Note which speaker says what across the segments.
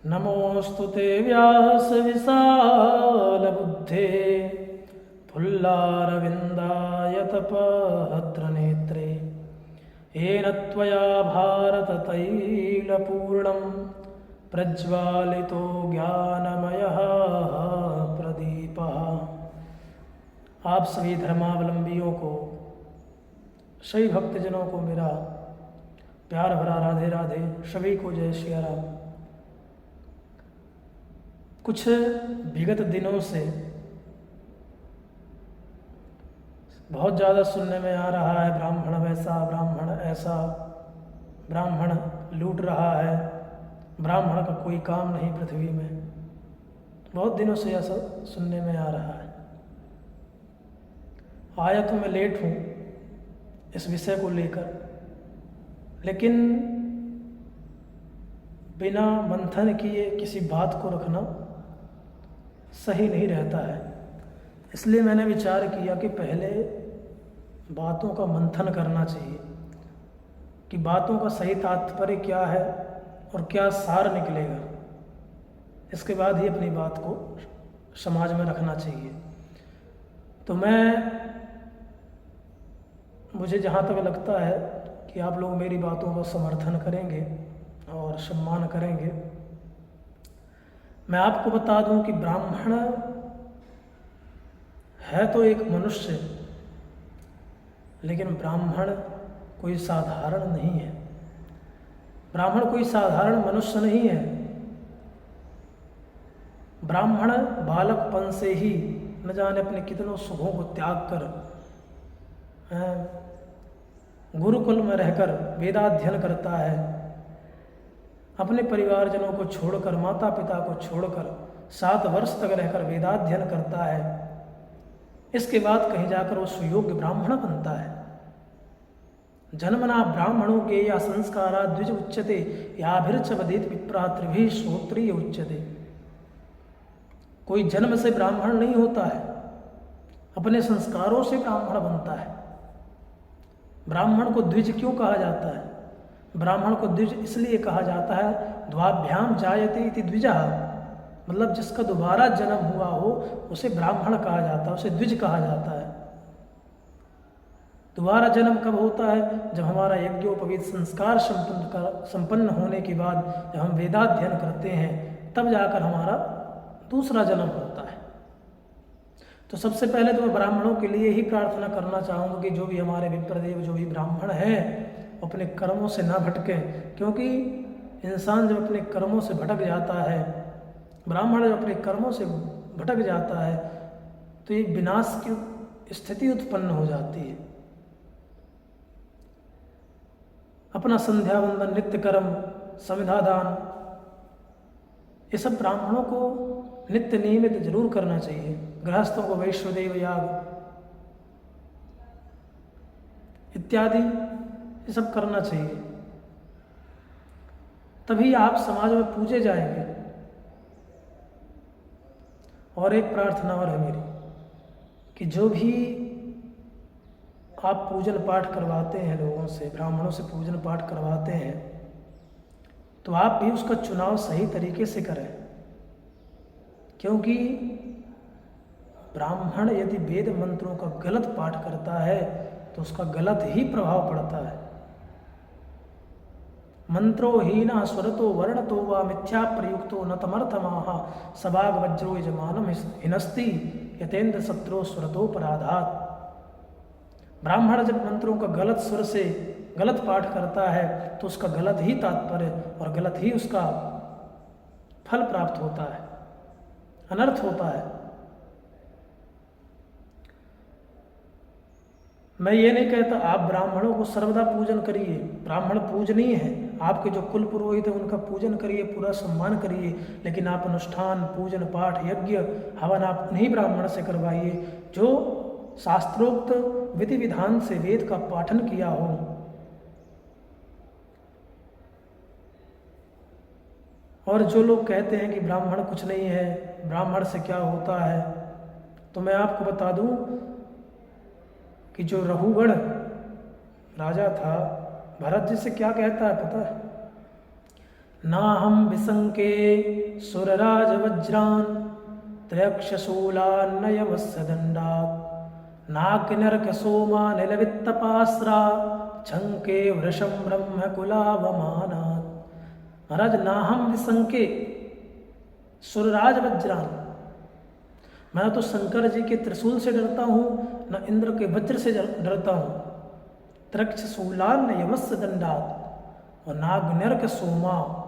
Speaker 1: नमोऽस्तु ते व्यासविशालबुद्धे फुल्लारविन्दायतपत्रनेत्रे येन त्वया भारततैलपूर्णं प्रज्वालितो ज्ञानमयः प्रदीपः। आप सभी धर्मावलंबियों को, सभी भक्तजनों को मेरा प्यार भरा राधे राधे। सभी को जय श्री राम। कुछ विगत दिनों से बहुत ज़्यादा सुनने में आ रहा है, ब्राह्मण वैसा, ब्राह्मण ऐसा, ब्राह्मण लूट रहा है, ब्राह्मण का कोई काम नहीं पृथ्वी में। बहुत दिनों से ऐसा सुनने में आ रहा है। आया तो मैं लेट हूँ इस विषय को लेकर, लेकिन बिना मंथन किए किसी बात को रखना सही नहीं रहता है। इसलिए मैंने विचार किया कि पहले बातों का मंथन करना चाहिए कि बातों का सही तात्पर्य क्या है और क्या सार निकलेगा। इसके बाद ही अपनी बात को समाज में रखना चाहिए। तो मुझे जहाँ तक लगता है कि आप लोग मेरी बातों का समर्थन करेंगे और सम्मान करेंगे। मैं आपको बता दूं कि ब्राह्मण है तो एक मनुष्य, लेकिन ब्राह्मण कोई साधारण नहीं है। ब्राह्मण कोई साधारण मनुष्य नहीं है। ब्राह्मण बालकपन से ही न जाने अपने कितनों सुखों को त्याग कर गुरुकुल में रहकर वेदाध्ययन करता है। अपने परिवारजनों को छोड़कर, माता पिता को छोड़कर 7 वर्ष तक रहकर वेदाध्ययन करता है। इसके बाद कहीं जाकर वो सुयोग्य ब्राह्मण बनता है। जन्मना ब्राह्मणों के या संस्कारा द्विज उच्यते याभिर्च वदेत विप्रा त्रिभिः श्रोत्रिय उच्यते। कोई जन्म से ब्राह्मण नहीं होता है, अपने संस्कारों से ब्राह्मण बनता है। ब्राह्मण को द्विज क्यों कहा जाता है? ब्राह्मण को द्विज इसलिए कहा जाता है, द्वाभ्याम जायते इति द्विजः, मतलब जिसका दोबारा जन्म हुआ हो उसे ब्राह्मण कहा जाता है, उसे द्विज कहा जाता है। दोबारा जन्म कब होता है? जब हमारा यज्ञोपवीत संस्कार संपन्न होने के बाद जब हम वेदाध्ययन करते हैं, तब जाकर हमारा दूसरा जन्म होता है। तो सबसे पहले तो मैं ब्राह्मणों के लिए ही प्रार्थना करना चाहूँगा कि जो भी हमारे विप्रदेव, जो भी ब्राह्मण हैं, अपने कर्मों से ना भटकें। क्योंकि इंसान जब अपने कर्मों से भटक जाता है, ब्राह्मण जब अपने कर्मों से भटक जाता है, तो एक विनाश की स्थिति उत्पन्न हो जाती है। अपना संध्या वंदन, नित्य कर्म, संविधा दान, ये सब ब्राह्मणों को नित्य नियमित जरूर करना चाहिए। गृहस्थों को वैश्वदेव याग इत्यादि ये सब करना चाहिए, तभी आप समाज में पूजे जाएंगे। और एक प्रार्थना और है मेरी कि जो भी आप पूजन पाठ करवाते हैं लोगों से, ब्राह्मणों से पूजन पाठ करवाते हैं, तो आप भी उसका चुनाव सही तरीके से करें। क्योंकि ब्राह्मण यदि वेद मंत्रों का गलत पाठ करता है तो उसका गलत ही प्रभाव पड़ता है। मंत्रो हीना स्वरतो वर्णतो वा मिथ्या प्रयुक्तो न तमर्थमाह सबाग वज्रो यजमानम हिनस्ति यतेन्द्र शत्रो स्वरतोपराधात्। ब्राह्मण जब मंत्रों का गलत स्वर से गलत पाठ करता है तो उसका गलत ही तात्पर्य और गलत ही उसका फल प्राप्त होता है, अनर्थ होता है। मैं ये नहीं कहता आप ब्राह्मणों को सर्वदा पूजन करिए, ब्राह्मण पूजनीय है। आपके जो कुल पुरोहित है उनका पूजन करिए, पूरा सम्मान करिए, लेकिन आप अनुष्ठान, पूजन पाठ, यज्ञ, हवन आप उन्हीं ब्राह्मण से करवाइए जो शास्त्रोक्त विधि विधान से वेद का पाठन किया हो। और जो लोग कहते हैं कि ब्राह्मण कुछ नहीं है, ब्राह्मण से क्या होता है, तो मैं आपको बता दूं कि जो रघुगढ़ राजा था, भरत जी से क्या कहता है पता है? नाहं विसंके सुरराज वज्रान त्रयक्षशूलान्नयमस्य दण्डात् नाग्निर्क सोमा निलवित्तपास्रा छंके वृषं ब्रह्मकुलावमानात्। महाराज, नाहं विसंके सुरराज वज्रान, मैं तो शंकर जी के त्रिशूल से डरता हूँ, न इंद्र के वज्र से डरता हूँ। त्रक्षशूलान न यमस्य दंडात और नाग्निर्क सोमा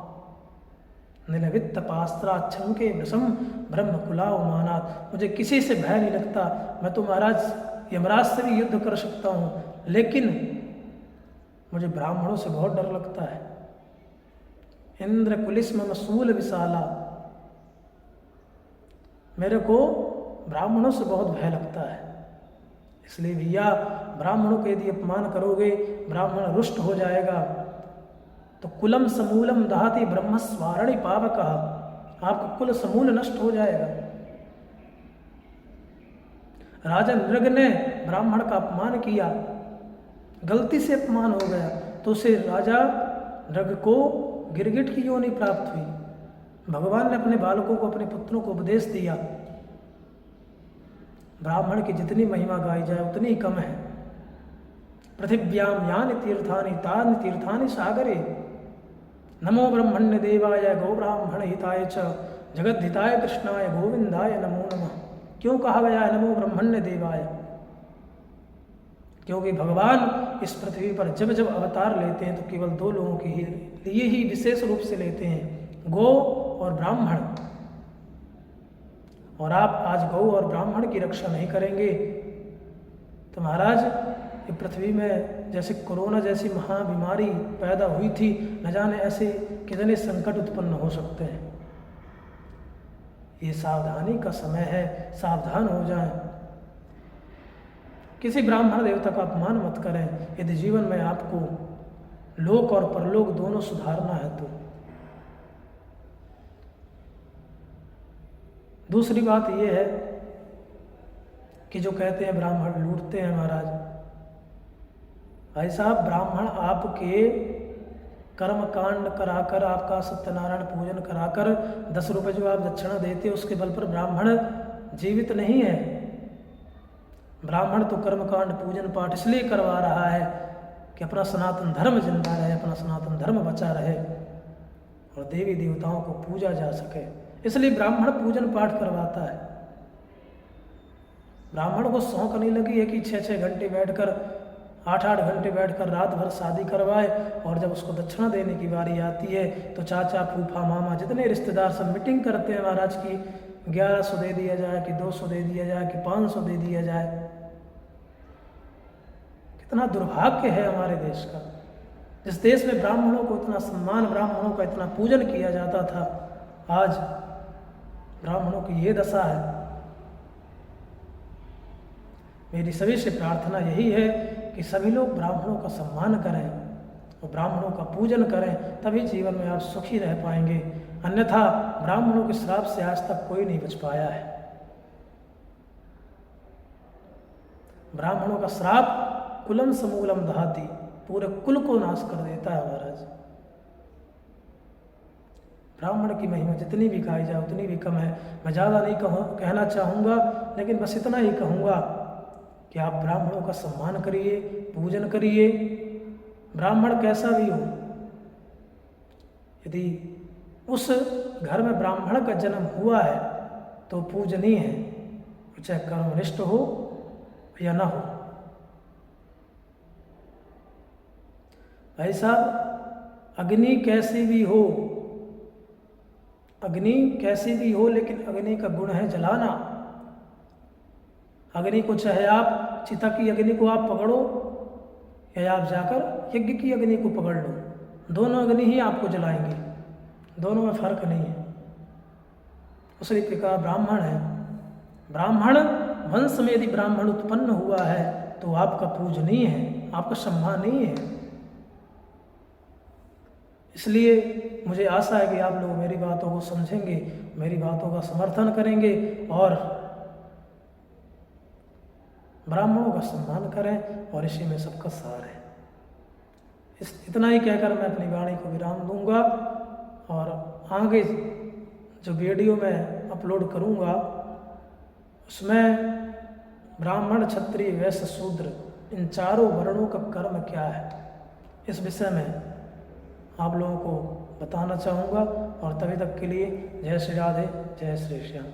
Speaker 1: निलवित्त पास्त्रा छंके वृषम ब्रह्मकुलावमानात्। मुझे किसी से भय नहीं लगता। मैं तो महाराज यमराज से भी युद्ध कर सकता हूँ, लेकिन मुझे ब्राह्मणों से बहुत डर लगता है। इंद्र कुलिस्म मसूल विशाला, मेरे को ब्राह्मणों से बहुत भय लगता है। इसलिए भैया, ब्राह्मणों के यदि अपमान करोगे, ब्राह्मण रुष्ट हो जाएगा। तो कुलम समूलम दहाति ब्रह्म स्वारणि पावकः, आपका कुल समूल नष्ट हो जाएगा। राजा नृग ने ब्राह्मण का अपमान किया, गलती से अपमान हो गया, तो उसे राजा नृग को गिरगिट की योनि प्राप्त हुई। भगवान ने अपने बालकों को, अपने पुत्रों को उपदेश दिया, ब्राह्मण की जितनी महिमा गाई जाए उतनी ही कम है। पृथिव्याम यानि तीर्थानि तानि तीर्थानि सागरे, नमो ब्रह्मण्य देवाय गो ब्राह्मण हिताय च जगद्धिताय कृष्णाय गोविंदाय नमो नमः। क्यों कहा गया है नमो ब्रह्मण्य देवाय? क्योंकि भगवान इस पृथ्वी पर जब जब अवतार लेते हैं तो केवल दो लोगों के लिए ही विशेष रूप से लेते हैं, गो और ब्राह्मण। और आप आज गौ और ब्राह्मण की रक्षा नहीं करेंगे तो महाराज, ये पृथ्वी में जैसे कोरोना जैसी महाबीमारी पैदा हुई थी, न जाने ऐसे कितने संकट उत्पन्न हो सकते हैं। ये सावधानी का समय है, सावधान हो जाएं। किसी ब्राह्मण देवता का अपमान मत करें यदि जीवन में आपको लोक और परलोक दोनों सुधारना है तो। दूसरी बात यह है कि जो कहते हैं ब्राह्मण लूटते हैं, महाराज भाई साहब, ब्राह्मण आपके कर्म कांड कराकर, आपका सत्यनारायण पूजन कराकर 10 रुपये जो आप दक्षिणा देते हो उसके बल पर ब्राह्मण जीवित नहीं है। ब्राह्मण तो कर्मकांड पूजन पाठ इसलिए करवा रहा है कि अपना सनातन धर्म जिंदा रहे, अपना सनातन धर्म बचा रहे और देवी देवताओं को पूजा जा सके, इसलिए ब्राह्मण पूजन पाठ करवाता है। ब्राह्मण को शौक नहीं लगी है कि 6-6 घंटे बैठकर, 8-8 घंटे बैठकर रात भर शादी करवाए और जब उसको दक्षिणा देने की बारी आती है तो चाचा फूफा मामा जितने रिश्तेदार सब मीटिंग करते हैं महाराज की 1100 दे दिया जाए कि 200 दे दिया जाए कि 500 दे दिया जाए। कितना दुर्भाग्य है हमारे देश का। जिस देश में ब्राह्मणों को इतना सम्मान, ब्राह्मणों का इतना पूजन किया जाता था, आज ब्राह्मणों की ये दशा है। मेरी सभी से प्रार्थना यही है कि सभी लोग ब्राह्मणों का सम्मान करें और ब्राह्मणों का पूजन करें, तभी जीवन में आप सुखी रह पाएंगे। अन्यथा ब्राह्मणों के श्राप से आज तक कोई नहीं बच पाया है। ब्राह्मणों का श्राप कुलम समूलम दहाती, पूरे कुल को नाश कर देता है महाराज। ब्राह्मण की महिमा जितनी भी गाई जाए उतनी भी कम है। मैं ज़्यादा नहीं कहना चाहूँगा, लेकिन बस इतना ही कहूँगा कि आप ब्राह्मणों का सम्मान करिए, पूजन करिए। ब्राह्मण कैसा भी हो, यदि उस घर में ब्राह्मण का जन्म हुआ है तो पूजनीय है, चाहे कर्मनिष्ठ हो या ना हो। भाई साहब, अग्नि कैसी भी हो, अग्नि कैसी भी हो, लेकिन अग्नि का गुण है जलाना। अग्नि को चाहे आप चिता की अग्नि को आप पकड़ो या आप जाकर यज्ञ की अग्नि को पकड़ लो, दोनों अग्नि ही आपको जलाएंगे, दोनों में फर्क नहीं है। उसी प्रकार ब्राह्मण है, ब्राह्मण वंश में यदि ब्राह्मण उत्पन्न हुआ है तो आपका पूजनीय है, आपका सम्मानीय है। इसलिए मुझे आशा है कि आप लोग मेरी बातों को समझेंगे, मेरी बातों का समर्थन करेंगे और ब्राह्मणों का सम्मान करें, और इसी में सबका सार है। इतना ही कहकर मैं अपनी वाणी को विराम दूंगा और आगे जो वीडियो मैं अपलोड करूँगा उसमें ब्राह्मण क्षत्रिय वैश्य शूद्र इन चारों वर्णों का कर्म क्या है इस विषय में आप लोगों को बताना चाहूँगा। और तभी तक के लिए जय श्री राधे, जय श्री श्याम।